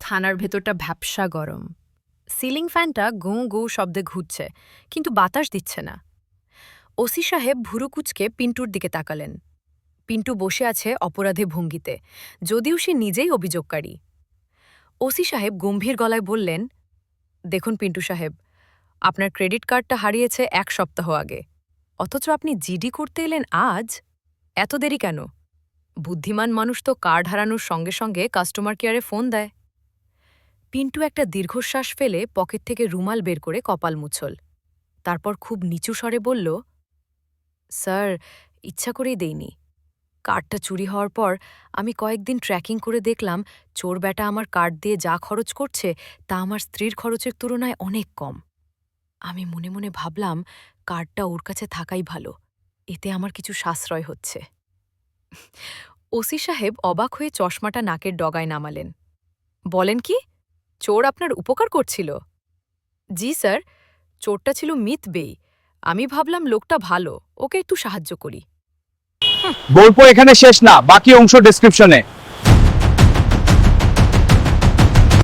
থানার ভেতরটা ভ্যাপসা গরম। সিলিং ফ্যানটা গুঁ গুঁ শব্দে ঘুরছে, কিন্তু বাতাস দিচ্ছে না। ওসি সাহেব ভুরু কুচকে পিন্টুর দিকে তাকালেন। পিন্টু বসে আছে অপরাধে ভঙ্গিতে, যদিও সে নিজেই অভিযোগকারী। ওসি সাহেব গম্ভীর গলায় বললেন, দেখুন পিন্টু সাহেব, আপনার ক্রেডিট কার্ডটা হারিয়েছে 1 সপ্তাহ আগে, অথচ আপনি জিডি করতে এলেন আজ। এত দেরি কেন? বুদ্ধিমান মানুষ তো কার্ড হারানোর সঙ্গে সঙ্গে কাস্টমার কেয়ারে ফোন দেয়। পিন্টু একটা দীর্ঘশ্বাস ফেলে পকেট থেকে রুমাল বের করে কপাল মুছল। তারপর খুব নিচু স্বরে বলল, স্যার, ইচ্ছা করেই দেইনি। কার্ডটা চুরি হওয়ার পর আমি কয়েকদিন ট্র্যাকিং করে দেখলাম চোর ব্যাটা আমার কার্ড দিয়ে যা খরচ করছে তা আমার স্ত্রীর খরচের তুলনায় অনেক কম। আমি মনে মনে ভাবলাম কার্ডটা ওর কাছে থাকাই ভালো, এতে আমার কিছু সাশ্রয় হচ্ছে। ওসি সাহেব অবাক হয়ে চশমাটা নাকের ডগায় নামালেন। বলেন কি, চোর আপনার উপকার করছিল? জি স্যার, চোরটা ছিল মিতবেই। আমি ভাবলাম লোকটা ভালো, ওকে একটু সাহায্য করি। গল্প এখানে শেষ না, বাকি অংশ ডেসক্রিপশনে।